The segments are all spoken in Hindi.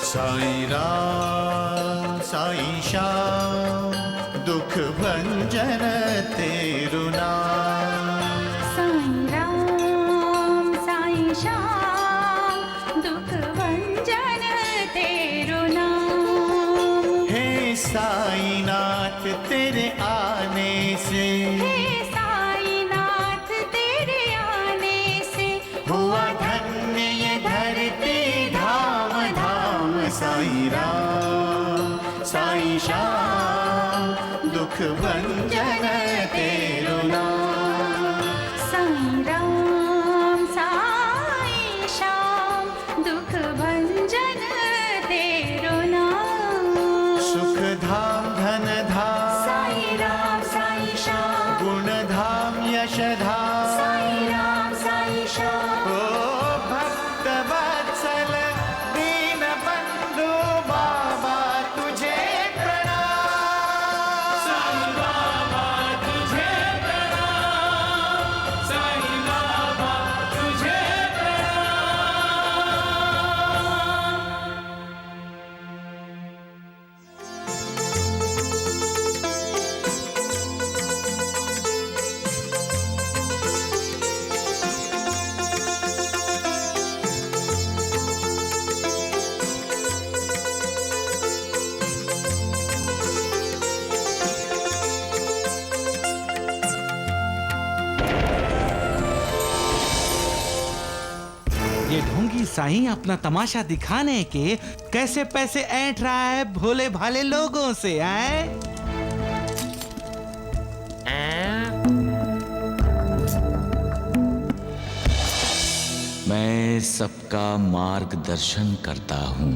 साईं राम साईं श्याम दुख भंजन तेरु नाम। साईं राम साईं श्याम दुख भंजन तेरु नाम। हे साईं नाथ तेरे आने से, हे साईं नाथ तेरे आने से हुआ धन्य ये धरती धाम धाम। साईं राम साईं श्याम दुख भंजन तेरु नाम। साईं राम साईं श्याम दुख भंजन तेरु नाम। सुख धाम धन धाम साईं राम साईं श्याम गुण धाम यश धाम। साईं राम साईं श्याम। ओ भक्त वत्सल दीन बंधु बाबा तुझे प्रणाम। साईं बाबा तुझे प्रणाम। साईं बाबा तुझे ये ढोंगी साईं अपना तमाशा दिखाने के कैसे पैसे ऐंठ रहा है भोले भाले लोगों से आए। मैं सबका मार्गदर्शन करता हूँ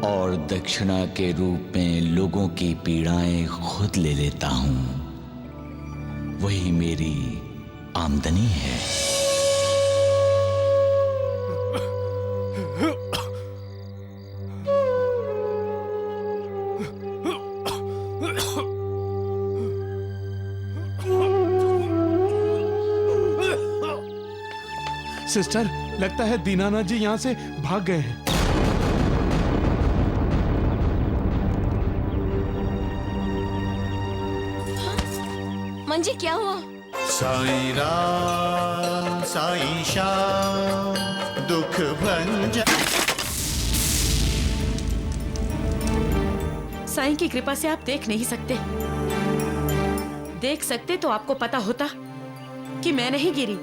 और दक्षिणा के रूप में लोगों की पीड़ाएं खुद ले लेता हूँ। वही मेरी आमदनी है। सिस्टर, लगता है दीनानाथ जी यहाँ से भाग गए हैं। मंजी क्या हुआ? साईं राम साईं श्याम दुख भंजन। साईं की कृपा से आप देख नहीं सकते। देख सकते तो आपको पता होता कि मैं नहीं गिरी,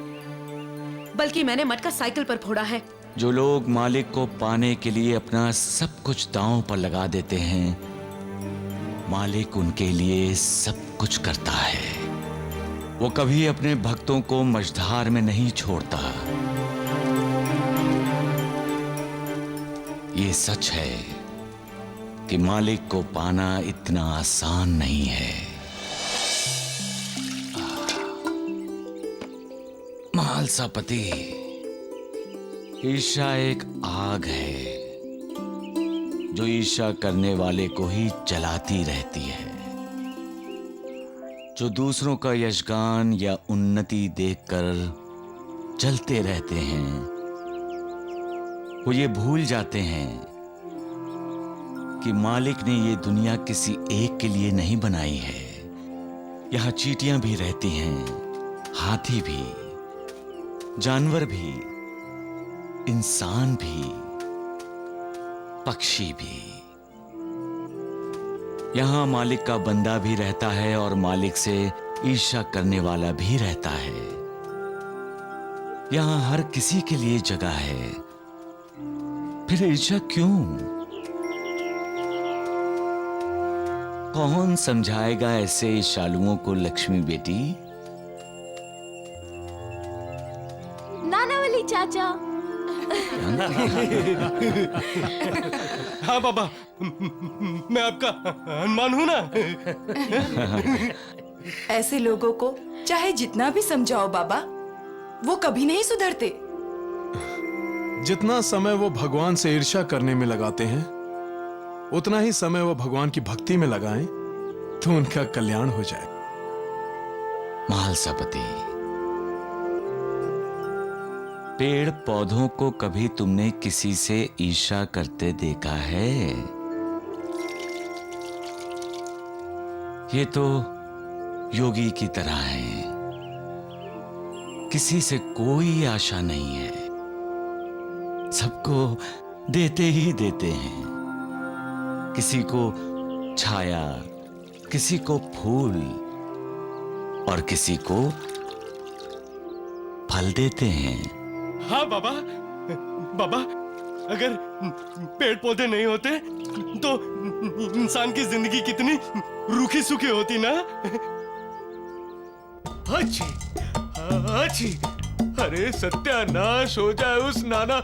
बल्कि मैंने मटका साइकिल पर फोड़ा है। जो लोग मालिक को पाने के लिए अपना सब कुछ दांव पर लगा देते हैं, मालिक उनके लिए सब कुछ करता है। वो कभी अपने भक्तों को मझधार में नहीं छोड़ता। ये सच है कि मालिक को पाना इतना आसान नहीं है। महालसापति, ईर्ष्या एक आग है जो ईर्ष्या करने वाले को ही जलाती रहती है। जो दूसरों का यशगान या उन्नति देखकर जलते रहते हैं, वो ये भूल जाते हैं कि मालिक ने ये दुनिया किसी एक के लिए नहीं बनाई है। यहाँ चींटियां भी रहती हैं, हाथी भी, जानवर भी, इंसान भी, पक्षी भी। यहाँ मालिक का बंदा भी रहता है और मालिक से ईर्ष्या करने वाला भी रहता है। यहाँ हर किसी के लिए जगह है, फिर ईर्ष्या क्यों? कौन समझाएगा ऐसे ईर्ष्यालुओं को लक्ष्मी बेटी? नानावली चाचा। हाँ बाबा, मैं आपका हनुमान हूं ना। ऐसे लोगों को चाहे जितना भी समझाओ बाबा, वो कभी नहीं सुधरते। जितना समय वो भगवान से ईर्ष्या करने में लगाते हैं, उतना ही समय वो भगवान की भक्ति में लगाएं तो उनका कल्याण हो जाए। महालसापति, पेड़ पौधों को कभी तुमने किसी से ईर्ष्या करते देखा है? ये तो योगी की तरह है, किसी से कोई आशा नहीं है, सबको देते ही देते हैं। किसी को छाया, किसी को फूल और किसी को फल देते हैं। हाँ बाबा, बाबा अगर पेड़ पौधे नहीं होते तो इंसान की जिंदगी कितनी रूखी सूखी होती ना। अच्छी अच्छी, अरे सत्यानाश हो जाए उस नाना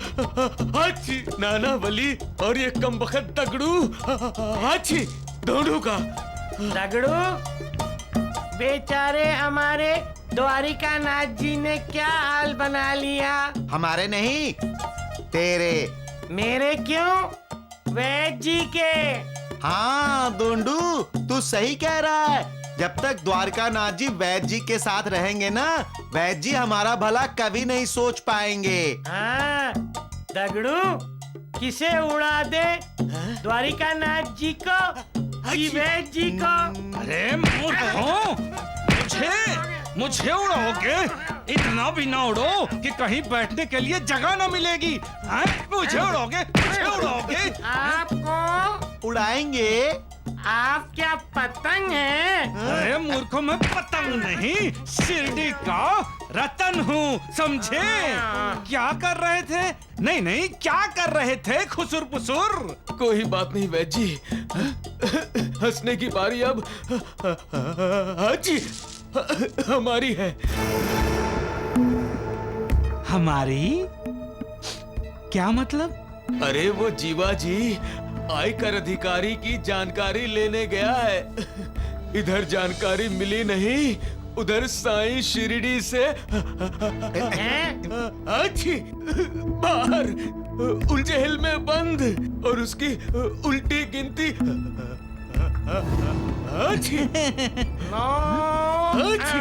अच्छी नाना वली और ये कमबख्त दगड़ू अच्छी दोनों का। दगड़ू, बेचारे हमारे द्वारिका नाथ जी ने क्या हाल बना लिया। हमारे नहीं, तेरे। मेरे क्यों? वैद्य जी के। हाँ दोंडू, तू सही कह रहा है। जब तक द्वारका नाथ जी वैद्य जी के साथ रहेंगे ना, वैद्य जी हमारा भला कभी नहीं सोच पाएंगे। हाँ दगड़ू, किसे उड़ा दे, द्वारिका नाथ जी को कि वैद्य जी को? अरे मूर्खों, मुझे उड़ाओगे? इतना भी ना उड़ो कि कहीं बैठने के लिए जगह ना मिलेगी। मुझे उड़ाओगे? आपको उड़ाएंगे। आप क्या पतंग हैं? अरे मूर्खों, मैं पतंग नहीं, शिरडी का रतन हूँ, समझे? क्या कर रहे थे? नहीं, क्या कर रहे थे खुसुर पुसुर? कोई बात नहीं वैद्य जी, हंसने की बारी अब जी हमारी है। हमारी? क्या मतलब? अरे वो जीवा जी आयकर अधिकारी की जानकारी लेने गया है। इधर जानकारी मिली नहीं, उधर साईं शिरडी से अच्छी बाहर उलझेल में बंद और उसकी उल्टी गिनती अच्छी अच्छी।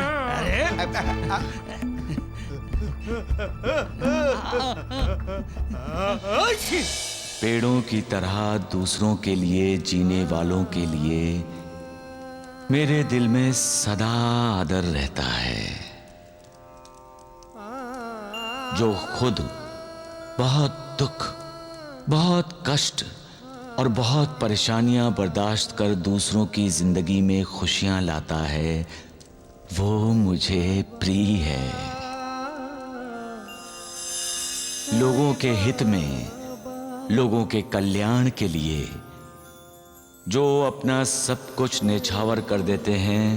अच्छी। पेड़ों की तरह दूसरों के लिए जीने वालों के लिए मेरे दिल में सदा आदर रहता है। जो खुद बहुत दुख, बहुत कष्ट और बहुत परेशानियां बर्दाश्त कर दूसरों की जिंदगी में खुशियां लाता है, वो मुझे प्रिय है। लोगों के हित में, लोगों के कल्याण के लिए जो अपना सब कुछ न्यौछावर कर देते हैं,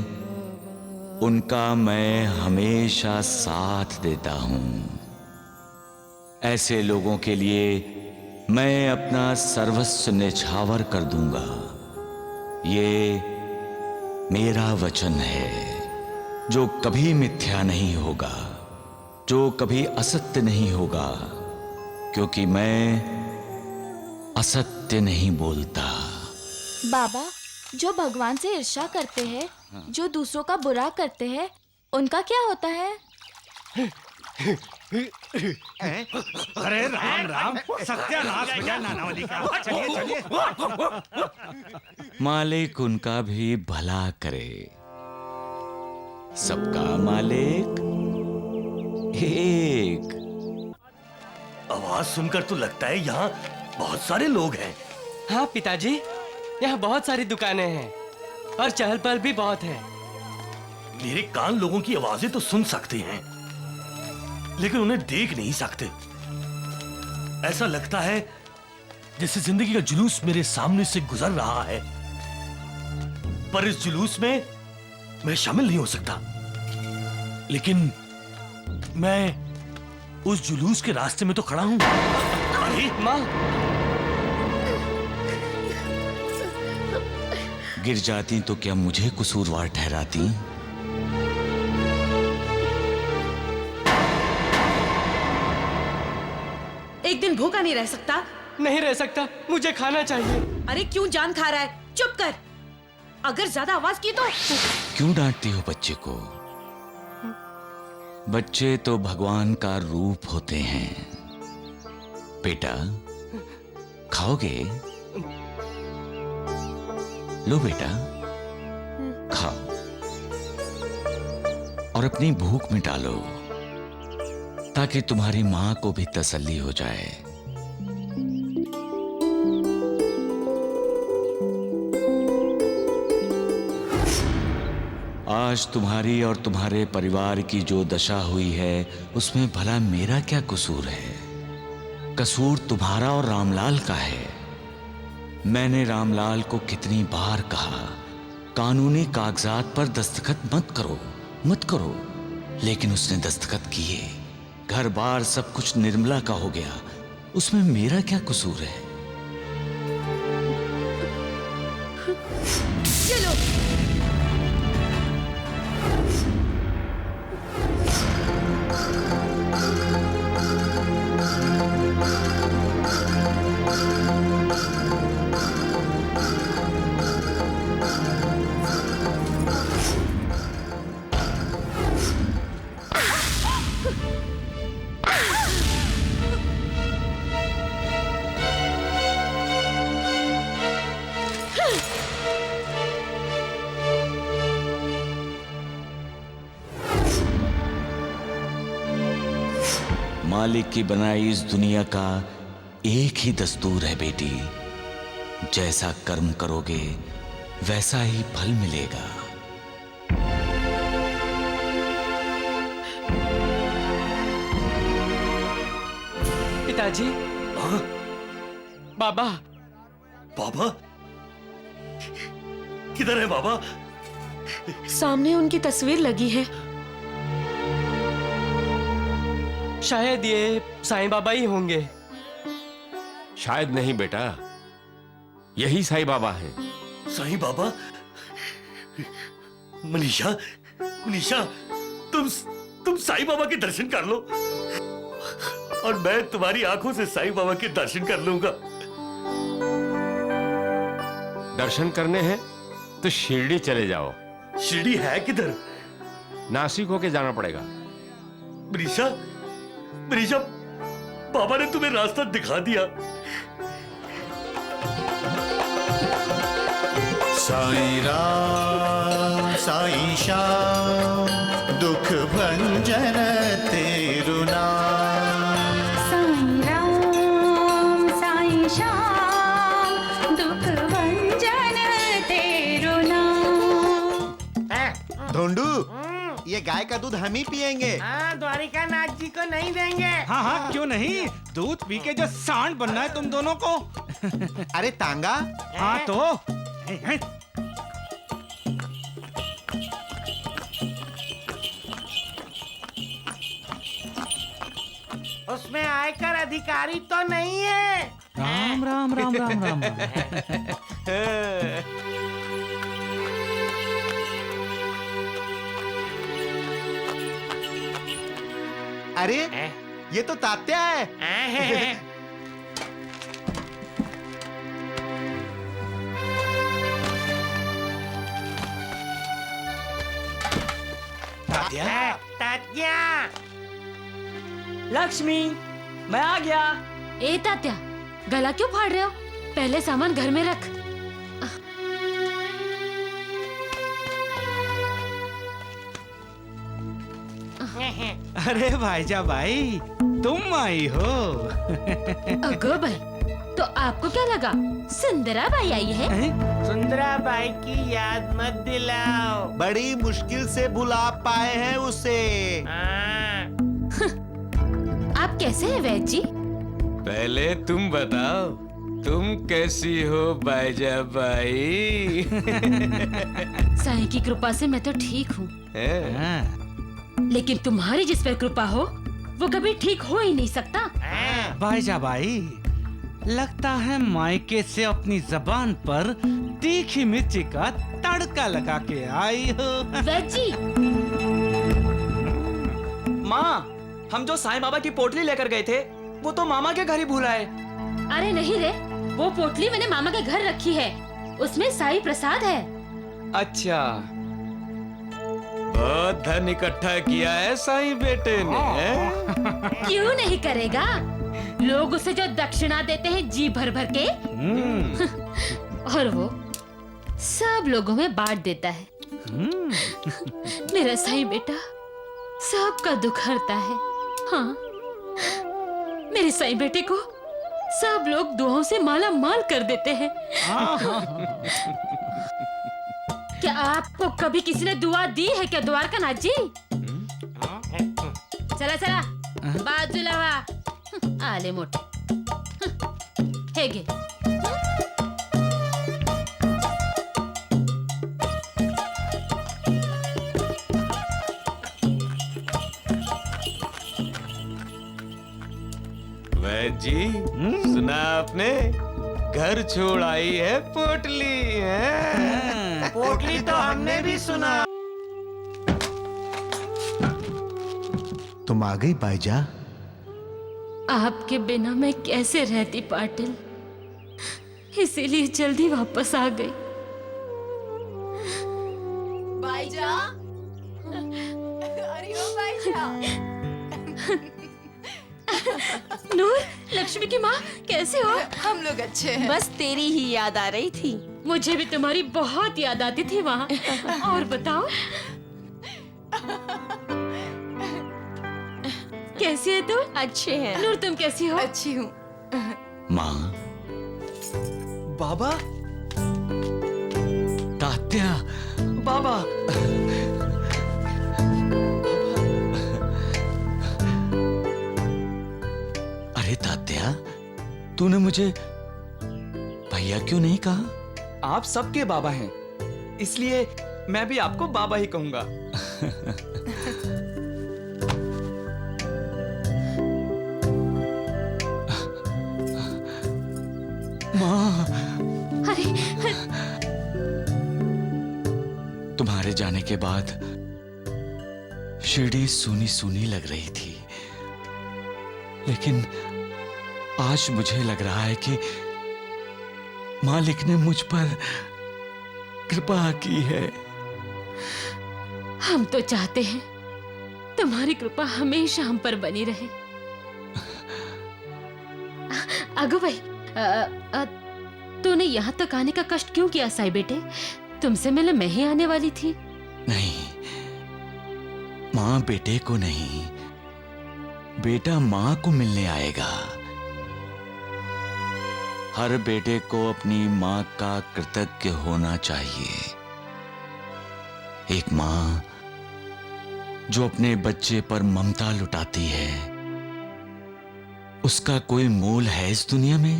उनका मैं हमेशा साथ देता हूं। ऐसे लोगों के लिए मैं अपना सर्वस्व न्यौछावर कर दूंगा। ये मेरा वचन है जो कभी मिथ्या नहीं होगा, जो कभी असत्य नहीं होगा, क्योंकि मैं असत्य नहीं बोलता। बाबा, जो भगवान से ईर्ष्या करते हैं, जो दूसरों का बुरा करते हैं, उनका क्या होता है? अरे राम राम, सत्यानाश हो गया नानावली का। चलिए। मालिक उनका भी भला करे। सबका मालिक एक। आवाज सुनकर तो लगता है यहाँ बहुत सारे लोग हैं। हाँ पिताजी, यहाँ बहुत सारी दुकानें हैं और चहल पहल भी बहुत है। मेरे कान लोगों की आवाजें तो सुन सकते हैं, लेकिन उन्हें देख नहीं सकते। ऐसा लगता है जैसे जिंदगी का जुलूस मेरे सामने से गुजर रहा है, पर इस जुलूस में मैं शामिल नहीं हो सकता। लेकिन मैं उस जुलूस के रास्ते में तो खड़ा हूं। अरे माँ, गिर जाती तो क्या मुझे कसूरवार ठहराती? एक दिन भूखा नहीं रह सकता? नहीं रह सकता, मुझे खाना चाहिए। अरे क्यों जान खा रहा है? चुप कर, अगर ज्यादा आवाज की तो। क्यों डांटती हो बच्चे को? बच्चे तो भगवान का रूप होते हैं। बेटा, खाओगे? लो बेटा, खाओ और अपनी भूख मिटा लो, ताकि तुम्हारी मां को भी तसल्ली हो जाए। आज तुम्हारी और तुम्हारे परिवार की जो दशा हुई है, उसमें भला मेरा क्या कसूर है? कसूर तुम्हारा और रामलाल का है। मैंने रामलाल को कितनी बार कहा, कानूनी कागजात पर दस्तखत मत करो, लेकिन उसने दस्तखत किए। घर बार सब कुछ निर्मला का हो गया, उसमें मेरा क्या कसूर है? चलो। मालिक की बनाई इस दुनिया का एक ही दस्तूर है बेटी, जैसा कर्म करोगे वैसा ही फल मिलेगा। पिताजी। बाबा। बाबा? किधर है बाबा? सामने उनकी तस्वीर लगी है। शायद ये साईं बाबा ही होंगे। शायद नहीं बेटा, यही साईं बाबा हैं। साईं बाबा? मनीषा, तुम साईं बाबा के दर्शन कर लो, और मैं तुम्हारी आंखों से साईं बाबा के दर्शन कर लूंगा। दर्शन करने हैं तो शिरडी चले जाओ। शिरडी है किधर? नासिक होके जाना पड़ेगा। मनीषा, बाबा ने तुम्हें रास्ता दिखा दिया। साईं राम साईं श्याम, दुख भंजन तेरु नाम। साईं राम साईं श्याम, दुख भंजन तेरु नाम। ढोंडू, ये गाय का दूध हम ही पियेंगे। हाँ, द्वारिका नाथ जी को नहीं देंगे। हाँ, क्यों नहीं? दूध पी के जो सांड बनना है तुम दोनों को। अरे तांगा। हाँ तो उसमें आयकर अधिकारी तो नहीं है। राम राम राम राम राम, राम। अरे ये तो तात्या है। तात्या। लक्ष्मी, मैं आ गया। ए तात्या, गला क्यों फाड़ रहे हो? पहले सामान घर में रख। अरे भाईजा भाई, तुम आई हो। अगो भाई, तो आपको क्या लगा सुंदरा बाई आई है? सुंदरा बाई की याद मत दिलाओ। बड़ी मुश्किल से भुला पाए हैं उसे। आप कैसे हैं वैद्य जी? पहले तुम बताओ, तुम कैसी हो बाईजा बाई? साईं की कृपा से मैं तो ठीक हूँ, लेकिन तुम्हारी जिस पर कृपा हो वो कभी ठीक हो ही नहीं सकता। भाईजा भाई, लगता है मायके से अपनी जबान पर तीखी मिर्ची का तड़का लगा के आई हो। वैद्य जी। माँ, हम जो साईं बाबा की पोटली लेकर गए थे, वो तो मामा के घर ही भूल आए। अरे नहीं रे, वो पोटली मैंने मामा के घर रखी है, उसमें साईं प्रसाद है। अच्छा। बहुत धन इकट्ठा किया है साईं बेटे ने। क्यों नहीं करेगा? लोग उसे जो दक्षिणा देते हैं जी भर भर के, और वो सब लोगों में बांट देता है। मेरा साईं बेटा सबका दुख हरता है। हाँ, मेरे साईं बेटे को सब लोग दुआओं से माला माल कर देते हैं। क्या आपको कभी किसी ने दुआ दी है क्या द्वारका नाथ जी? चला चला बाजूला वा, आले मोठे हे घे। वैद जी, सुना आपने? घर छोड़ आई है पोटली है। पोटली तो हमने भी सुना। तुम आ गई बाईजा? आपके बिना मैं कैसे रहती पाटिल, इसीलिए जल्दी वापस आ गई। भाईजा, अरे ओ भाईजा। नूर, लक्ष्मी की माँ, कैसे हो? हम लोग अच्छे हैं। बस तेरी ही याद आ रही थी। मुझे भी तुम्हारी बहुत याद आती थी वहाँ। और बताओ, कैसी है तू? अच्छे हैं। नूर, तुम कैसी हो? अच्छी हूँ। माँ, बाबा, तात्या, बाबा, अरे तात्या, तूने मुझे भैया क्यों नहीं कहा? आप सबके बाबा हैं, इसलिए मैं भी आपको बाबा ही कहूंगा। माँ, अरे, तुम्हारे जाने के बाद शिरडी सूनी सूनी लग रही थी, लेकिन आज मुझे लग रहा है कि मालिक ने मुझ पर कृपा की है। हम तो चाहते हैं तुम्हारी कृपा हमेशा हम पर बनी रहे। अगो भाई, तूने यहाँ तक आने का कष्ट क्यों किया साईं बेटे? तुमसे मिलने मैं ही आने वाली थी। नहीं, माँ बेटे को नहीं, बेटा माँ को मिलने आएगा। हर बेटे को अपनी माँ का कृतज्ञ होना चाहिए। एक माँ जो अपने बच्चे पर ममता लुटाती है, उसका कोई मोल है इस दुनिया में?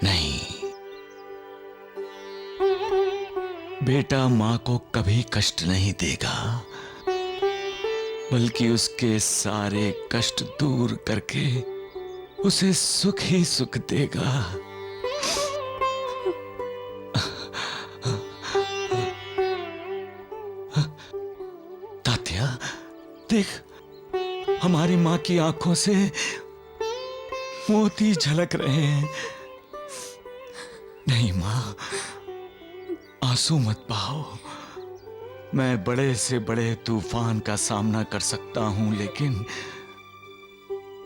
नहीं। बेटा माँ को कभी कष्ट नहीं देगा, बल्कि उसके सारे कष्ट दूर करके उसे सुख ही सुख देगा। तात्या, देख, हमारी माँ की आंखों से मोती झलक रहे हैं। नहीं माँ, आंसू मत बहाओ। मैं बड़े से बड़े तूफान का सामना कर सकता हूं, लेकिन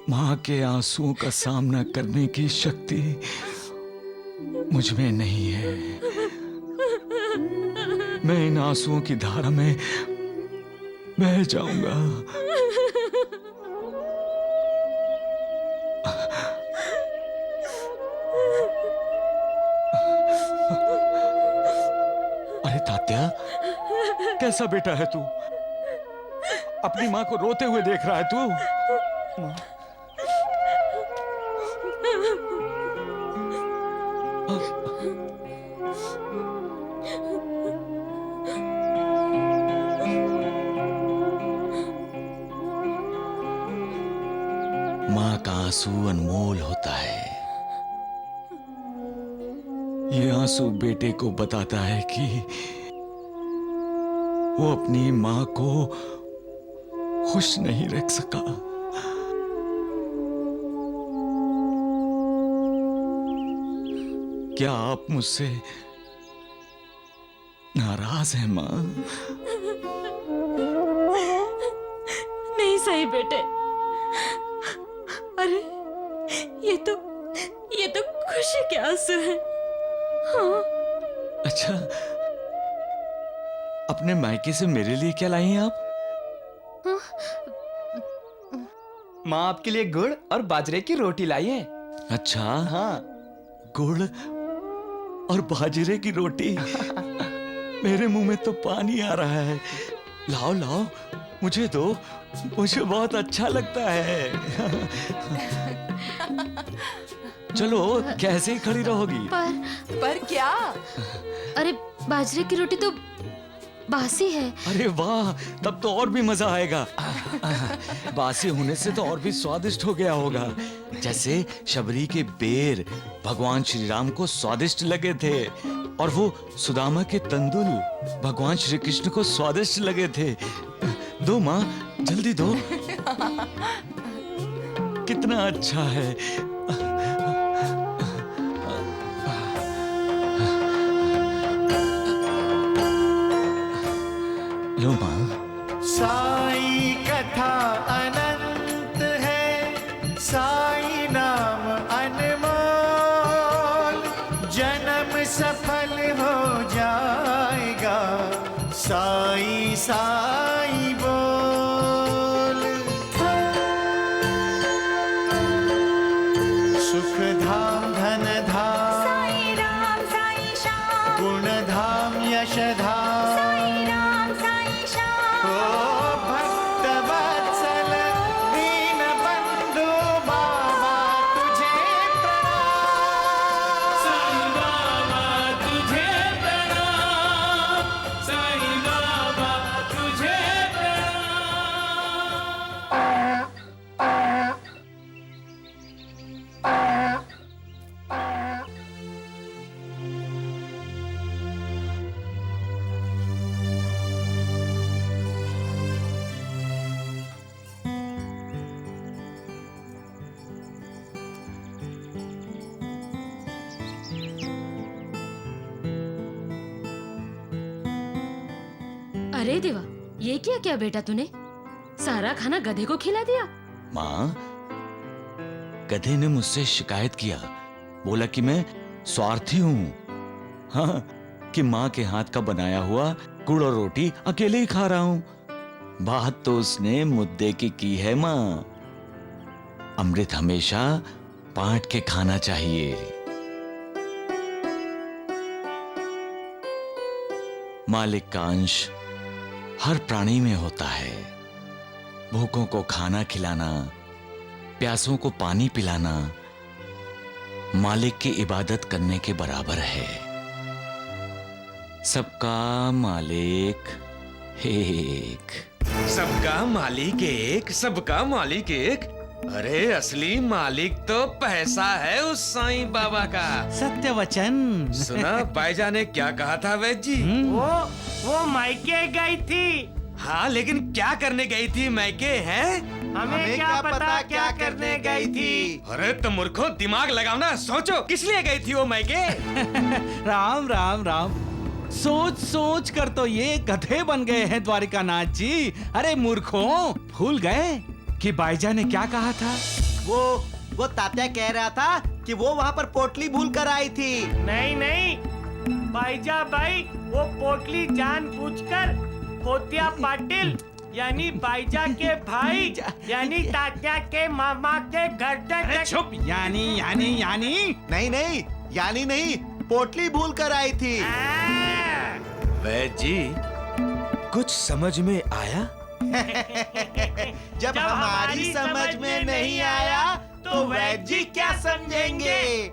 मां के आंसुओं का सामना करने की शक्ति मुझ में नहीं है। मैं इन आंसुओं की धारा में बह जाऊंगा। अरे तात्या, कैसा बेटा है तू? अपनी मां को रोते हुए देख रहा है तू? मां का आंसू अनमोल होता है। ये आंसू बेटे को बताता है कि वो अपनी मां को खुश नहीं रख सका। क्या आप मुझसे नाराज है माँ। नहीं सही बेटे। अरे ये तो खुशी के आंसू हैं। हाँ। अच्छा, अपने मायके से मेरे लिए क्या लाई हैं आप? माँ आपके लिए गुड़ और बाजरे की रोटी लाई है। अच्छा, हाँ। गुड़ और बाजरे की रोटी। मेरे मुंह में तो पानी आ रहा है। लाओ लाओ, मुझे दो, मुझे बहुत अच्छा लगता है। चलो, कैसे ही खड़ी रहोगी? पर क्या? अरे बाजरे की रोटी तो बासी है। अरे वाह, तब तो और भी मजा आएगा। बासी होने से तो और भी स्वादिष्ट हो गया होगा। जैसे शबरी के बेर भगवान श्री राम को स्वादिष्ट लगे थे, और वो सुदामा के तंदुल भगवान श्री कृष्ण को स्वादिष्ट लगे थे। दो माँ, जल्दी दो। कितना अच्छा है। लो माँ। साई कथा अनंत है, साई नाम अनमोल, जन्म सफल हो जाएगा, साई साई बोल। सुख धाम धन धाम, साई राम साई श्याम, गुण धाम यश धाम, साई राम साई श्याम। ओ भक्त वत्सल दीन बंधु बाबा तुझे प्रणाम। साईं बाबा तुझे प्रणाम, साईं बाबा तुझे अरे देवा, ये क्या किया बेटा तूने? सारा खाना गधे को खिला दिया। माँ, गधे ने मुझसे शिकायत किया, बोला कि मैं स्वार्थी हूँ। हाँ, कि माँ के हाथ का बनाया हुआ गुड़ और रोटी अकेले ही खा रहा हूँ। बात तो उसने मुद्दे की है माँ। अमृत हमेशा बांट के खाना चाहिए। मालिक का अंश हर प्राणी में होता है। भूखों को खाना खिलाना, प्यासों को पानी पिलाना मालिक की इबादत करने के बराबर है। सबका मालिक एक। सबका मालिक एक, सबका मालिक एक। अरे असली मालिक तो पैसा है उस साईं बाबा का। सत्य वचन। सुना भाईजान ने क्या कहा था वैद्य जी? वो मायके गई थी। हाँ, लेकिन क्या करने गई थी मायके हैं? हमें क्या पता क्या करने गई थी। अरे तो मूर्खो, दिमाग लगाओ ना, सोचो किस लिए गई थी वो मायके? राम राम राम, सोच सोच कर तो ये गधे बन गए हैं द्वारिकानाथ जी। अरे मूर्खों, भूल गए कि बाईजा ने क्या कहा था? वो तात्या कह रहा था कि वो वहाँ पर पोटली भूल कर आई थी। नहीं नहीं, बाईजा भाई वो पोटली जानबूझकर कोत्या पाटिल यानी बाईजा के भाई यानी तात्या के मामा के घर तक। चुप। यानी नहीं, यानी नहीं, पोटली भूल कर आई थी। वैद्य जी, कुछ समझ में आया? जब हमारी समझ में नहीं आया तो वैद्य जी क्या समझेंगे?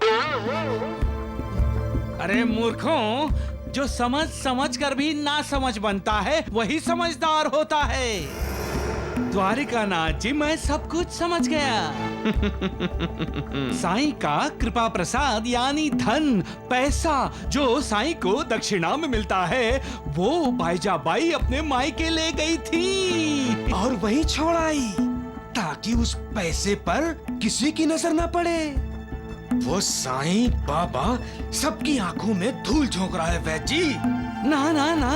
अरे मूर्खों, जो समझ कर भी ना समझ बनता है वही समझदार होता है। द्वारिकानाथ जी, मैं सब कुछ समझ गया। साईं का कृपा प्रसाद यानी धन, पैसा जो साईं को दक्षिणा में मिलता है, वो बाईजा बाई अपने मायके ले गई थी और वहीं छोड़ आई ताकि उस पैसे पर किसी की नजर न पड़े। वो साईं बाबा सबकी आंखों में धूल झोंक रहा है वैद्य जी। ना ना ना,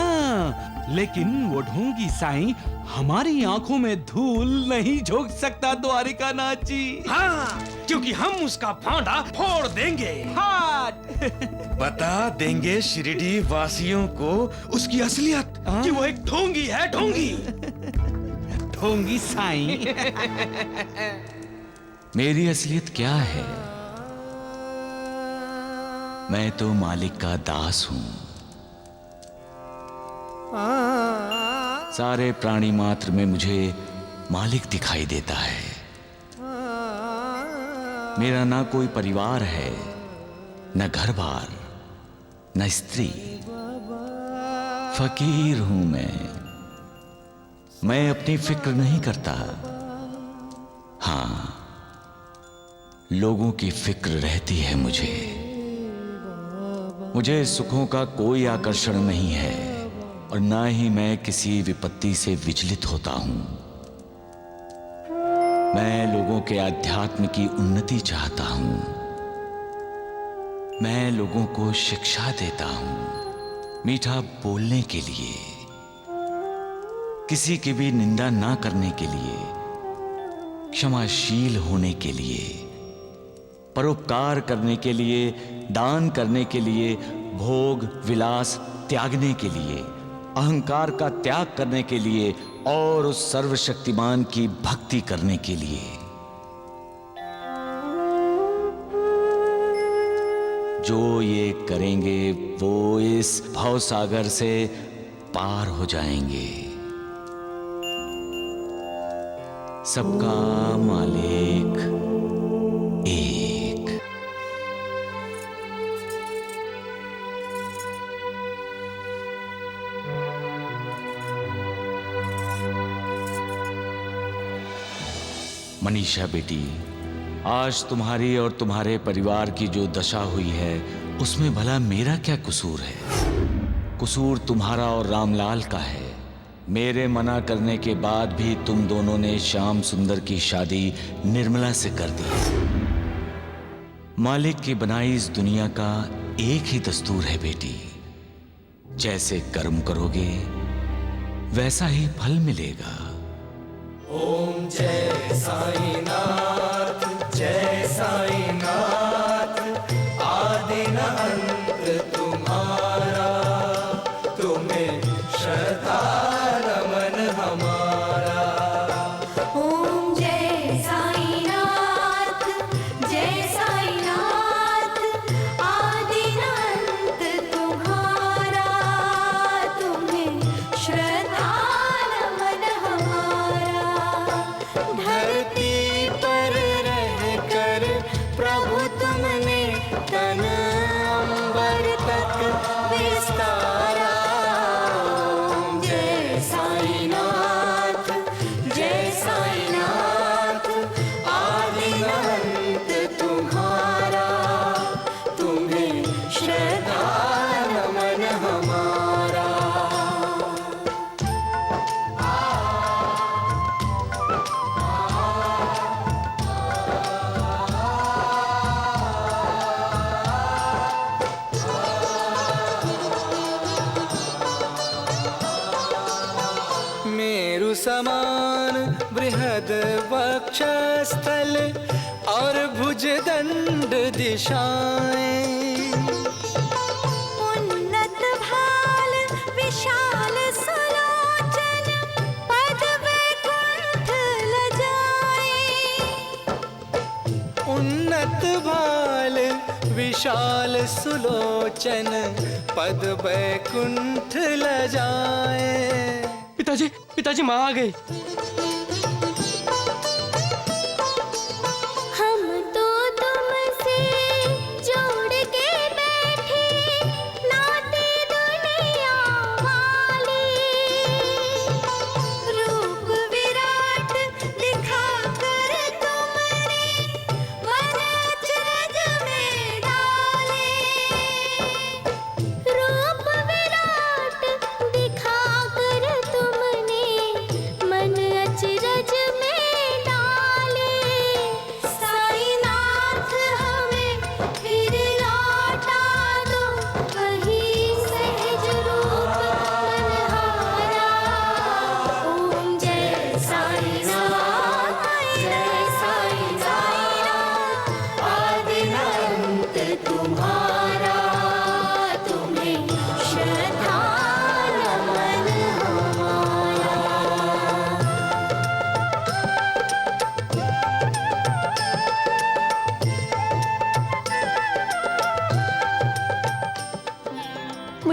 लेकिन वो ढोंगी साईं हमारी आंखों में धूल नहीं झोंक सकता द्वारिकानाथ जी। हाँ, क्योंकि हम उसका फांदा फोड़ देंगे। बता देंगे शिरडी वासियों को उसकी असलियत कि वो एक ढोंगी है, ढोंगी। ढोंगी साईं। मेरी असलियत क्या है? मैं तो मालिक का दास हूं। सारे प्राणी मात्र में मुझे मालिक दिखाई देता है। मेरा ना कोई परिवार है, न घर बार, न स्त्री। फकीर हूं मैं अपनी फिक्र नहीं करता। हाँ, लोगों की फिक्र रहती है मुझे सुखों का कोई आकर्षण नहीं है और ना ही मैं किसी विपत्ति से विचलित होता हूं। मैं लोगों के आध्यात्म की उन्नति चाहता हूं। मैं लोगों को शिक्षा देता हूं, मीठा बोलने के लिए, किसी की भी निंदा ना करने के लिए, क्षमाशील होने के लिए, परोपकार करने के लिए, दान करने के लिए, भोग विलास त्यागने के लिए, अहंकार का त्याग करने के लिए और उस सर्वशक्तिमान की भक्ति करने के लिए। जो ये करेंगे वो इस भवसागर से पार हो जाएंगे। सबका मालिक एक। मनीषा बेटी, आज तुम्हारी और तुम्हारे परिवार की जो दशा हुई है उसमें भला मेरा क्या कसूर है? कसूर तुम्हारा और रामलाल का है। मेरे मना करने के बाद भी तुम दोनों ने श्याम सुंदर की शादी निर्मला से कर दी। मालिक की बनाई इस दुनिया का एक ही दस्तूर है बेटी, जैसे कर्म करोगे वैसा ही फल मिलेगा। ओम जय साईनाथ, जय साईनाथ। आदि न अंत तुम्हारा, तुम्हें श्रद्धा नमन हमारा। ओम जय साईनाथ, जय साईनाथ। आदि न अंत तुम्हारा, तुम्हें श्रद्धा नमन हमारा। धरती पर रहकर प्रभु तुमने तन अंबर तक विस्तारा। ओम जय साईनाथ, जय साईनाथ। आदि न अंत तुम्हारा, तुम्हें श्रद्धा नमन हमारा। मेरु समान बृहद वक्षस्थल और भुजदंड दिशाएं। उन्नत भाल विशाल सुलोचन, पद वैकुंठ लजाए। उन्नत भाल विशाल सुलोचन, पद वैकुंठ लजाए। पिताजी, पिताजी माँ आ गई। हम तो तुमसे जोड़ के बैठे, नाते दुनिया वाले। रूप विराट दिखाकर तुमने मन अचरज में डाले। रूप विराट दिखाकर तुमने मन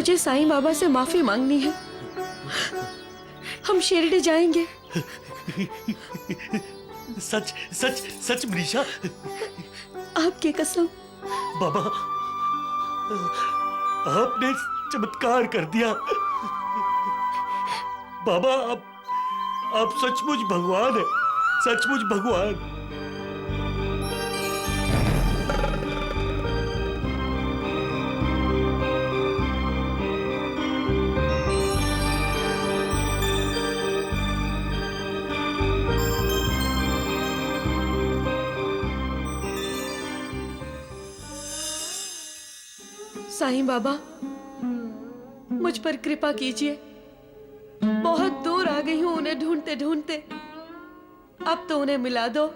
मुझे साईं बाबा से माफी मांगनी है। हम शिरडी जाएंगे। सच सच सच मनीषा। आपकी कसम। बाबा, आपने चमत्कार कर दिया। बाबा, आप सचमुच भगवान है, सचमुच भगवान। साईं बाबा, मुझ पर कृपा कीजिए। बहुत दूर आ गई हूं उन्हें ढूंढते ढूंढते। अब तो उन्हें मिला दो।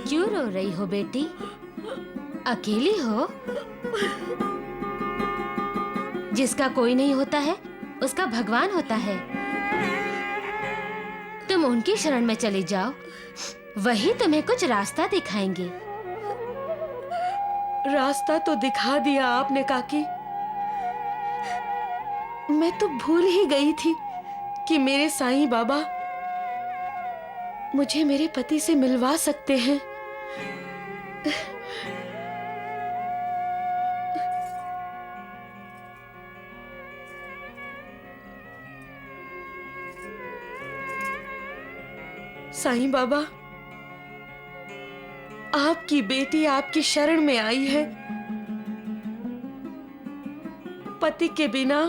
क्यों रो रही हो बेटी? अकेली हो? जिसका कोई नहीं होता है उसका भगवान होता है। तुम उनकी शरण में चले जाओ, वही तुम्हें कुछ रास्ता दिखाएंगे। रास्ता तो दिखा दिया आपने काकी। मैं तो भूल ही गई थी कि मेरे साईं बाबा मुझे मेरे पति से मिलवा सकते हैं। साईं बाबा, आपकी बेटी आपकी शरण में आई है। पति के बिना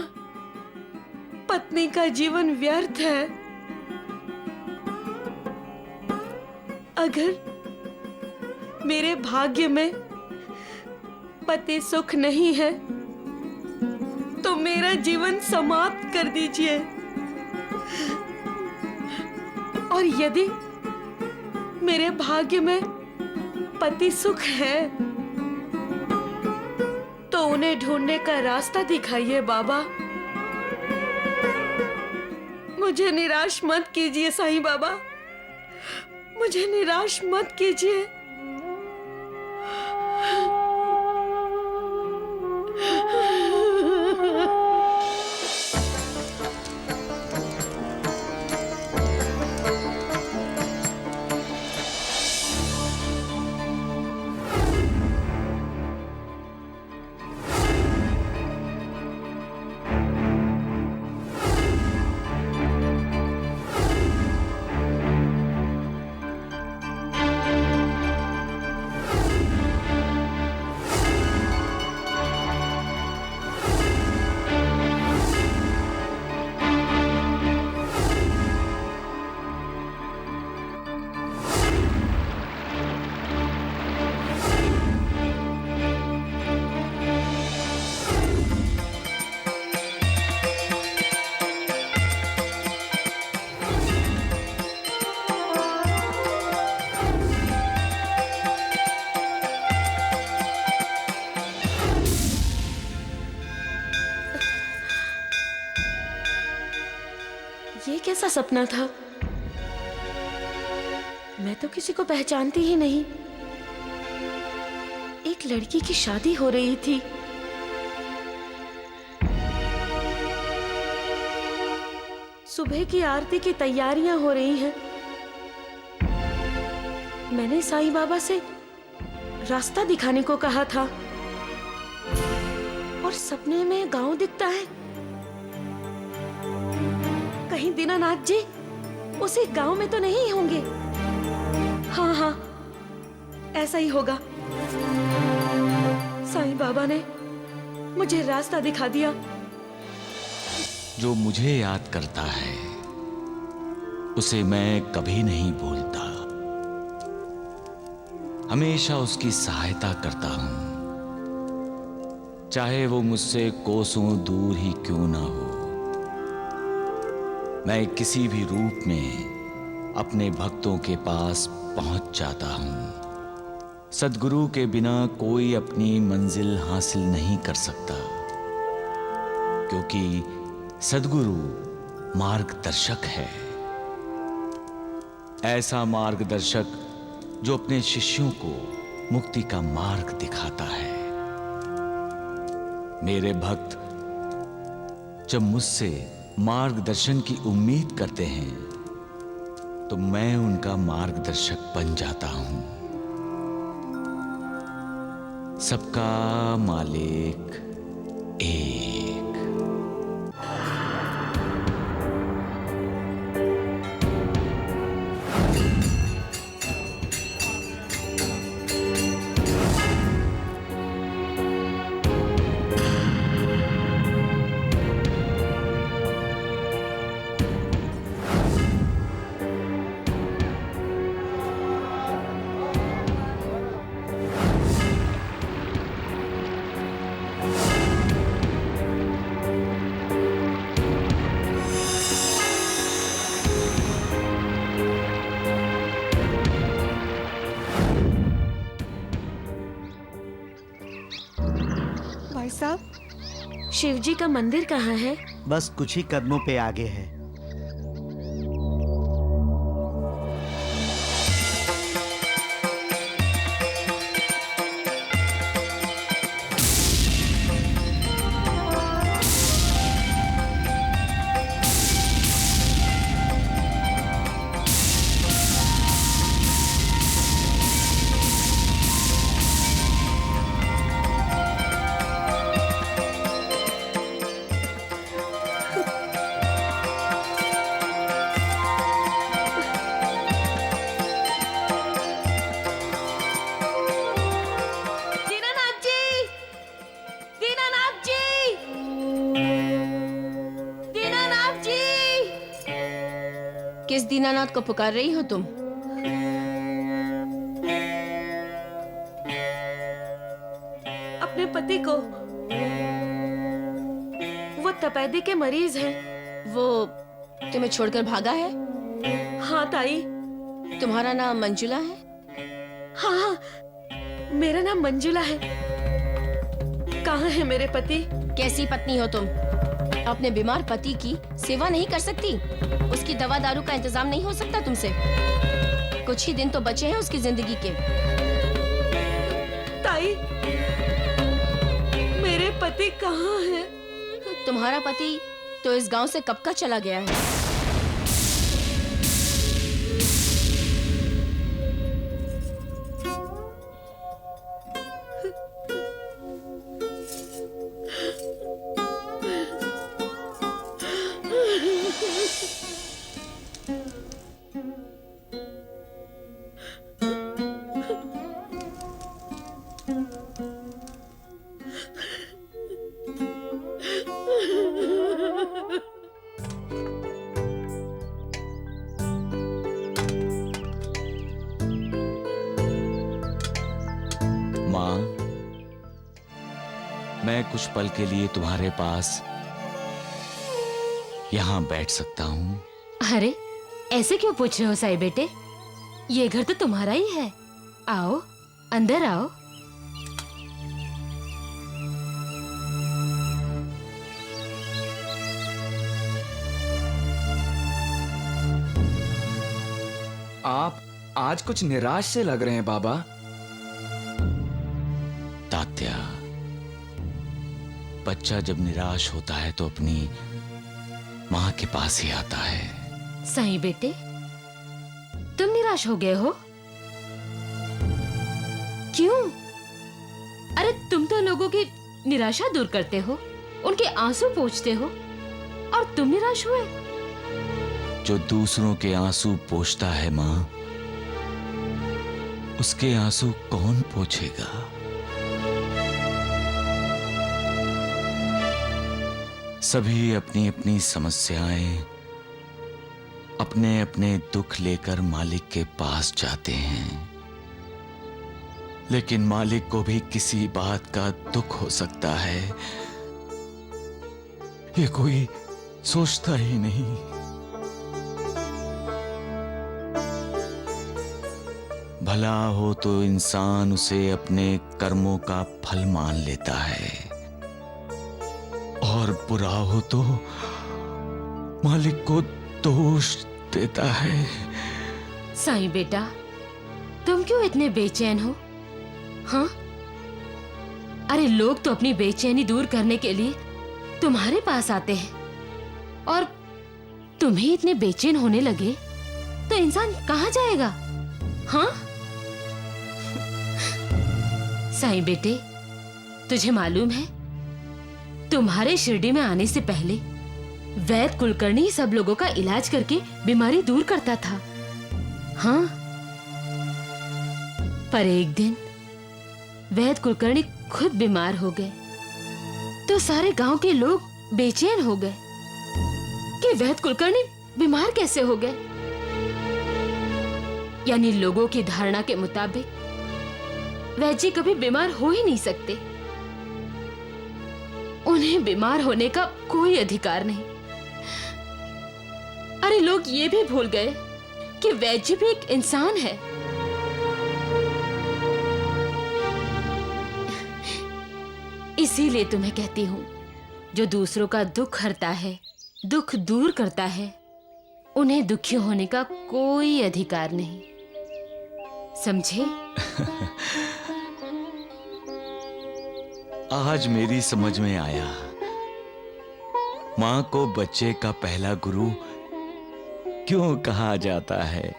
पत्नी का जीवन व्यर्थ है। अगर मेरे भाग्य में पति सुख नहीं है तो मेरा जीवन समाप्त कर दीजिए। और यदि मेरे भाग्य में पति सुख है तो उन्हें ढूंढने का रास्ता दिखाइए बाबा। मुझे निराश मत कीजिए साईं बाबा, मुझे निराश मत कीजिए। ये कैसा सपना था? मैं तो किसी को पहचानती ही नहीं। एक लड़की की शादी हो रही थी। सुबह की आरती की तैयारियां हो रही हैं। मैंने साईं बाबा से रास्ता दिखाने को कहा था और सपने में गांव दिखता है। कहीं दीनानाथ जी उसी गांव में तो नहीं होंगे? हाँ हाँ, ऐसा ही होगा। साईं बाबा ने मुझे रास्ता दिखा दिया। जो मुझे याद करता है उसे मैं कभी नहीं भूलता। हमेशा उसकी सहायता करता हूं। चाहे वो मुझसे कोसों दूर ही क्यों ना हो। मैं किसी भी रूप में अपने भक्तों के पास पहुंच जाता हूं। सद्गुरु के बिना कोई अपनी मंजिल हासिल नहीं कर सकता, क्योंकि सद्गुरु मार्गदर्शक है। ऐसा मार्गदर्शक जो अपने शिष्यों को मुक्ति का मार्ग दिखाता है। मेरे भक्त जब मुझसे मार्गदर्शन की उम्मीद करते हैं तो मैं उनका मार्गदर्शक बन जाता हूं। सबका मालिक एक। भाई साहब, शिव जी का मंदिर कहाँ है? बस कुछ ही कदमों पे आगे है। किस दीनानाथ को पुकार रही हो तुम? अपने पति को। वो तपेदी के मरीज हैं। वो तुम्हें छोड़कर भागा है? हाँ ताई। तुम्हारा नाम मंजुला है? हाँ, मेरा नाम मंजुला है। कहाँ है मेरे पति? कैसी पत्नी हो तुम? अपने बीमार पति की सेवा नहीं कर सकती? उसकी दवा दारू का इंतजाम नहीं हो सकता तुमसे? कुछ ही दिन तो बचे हैं उसकी जिंदगी के। ताई, मेरे पति कहाँ है? तुम्हारा पति तो इस गांव से कब का चला गया है। माँ, मैं कुछ पल के लिए तुम्हारे पास यहाँ बैठ सकता हूँ? अरे, ऐसे क्यों पूछ रहे हो साई बेटे? ये घर तो तुम्हारा ही है। आओ, अंदर आओ। आप आज कुछ निराश से लग रहे हैं बाबा। तात्या, बच्चा जब निराश होता है तो अपनी माँ के पास ही आता है। साई बेटे, तुम निराश हो गए हो? क्यों? अरे तुम तो लोगों की निराशा दूर करते हो, उनके आंसू पोंछते हो, और तुम निराश हुए? जो दूसरों के आंसू पोंछता है माँ, उसके आंसू कौन पोंछेगा? सभी अपनी अपनी समस्याएं, अपने अपने दुख लेकर मालिक के पास जाते हैं, लेकिन मालिक को भी किसी बात का दुख हो सकता है, ये कोई सोचता ही नहीं। भला हो तो इंसान उसे अपने कर्मों का फल मान लेता है, और बुरा हो तो मालिक को दोष देता है। साईं बेटा, तुम क्यों इतने बेचैन हो? हाँ, अरे लोग तो अपनी बेचैनी दूर करने के लिए तुम्हारे पास आते हैं, और तुम ही इतने बेचैन होने लगे तो इंसान कहाँ जाएगा? हाँ साईं बेटे, तुझे मालूम है तुम्हारे शिरडी में आने से पहले वैद्य कुलकर्णी सब लोगों का इलाज करके बीमारी दूर करता था। हाँ, पर एक दिन वैद्य कुलकर्णी खुद बीमार हो गए तो सारे गांव के लोग बेचैन हो गए कि वैद्य कुलकर्णी बीमार कैसे हो गए। यानी लोगों की धारणा के मुताबिक वैद्य जी कभी बीमार हो ही नहीं सकते, उन्हें बीमार होने का कोई अधिकार नहीं। अरे लोग ये भी भूल गए कि वैद्य जी भी एक इंसान है। इसीलिए तुम्हें कहती हूँ, जो दूसरों का दुख हरता है, दुख दूर करता है, उन्हें दुखी होने का कोई अधिकार नहीं, समझे? आज मेरी समझ में आया, मां को बच्चे का पहला गुरु क्यों कहा जाता है।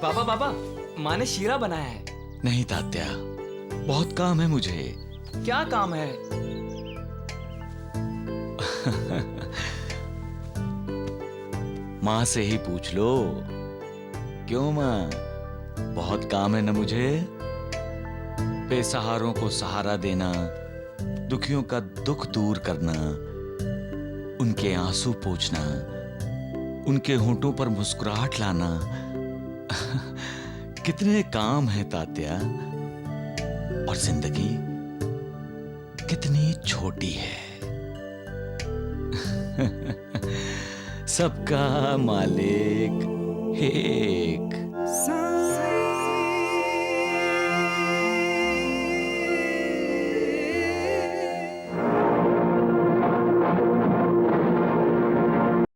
बाबा बाबा, माँ ने शीरा बनाया है। नहीं तात्या, बहुत काम है मुझे। क्या काम है? माँ से ही पूछ लो। क्यों माँ, बहुत काम है ना मुझे। बेसहारों को सहारा देना, दुखियों का दुख दूर करना, उनके आंसू पोंछना, उनके होंठों पर मुस्कुराहट लाना। कितने काम है तात्या, और जिंदगी कितनी छोटी है। सबका मालिक एक।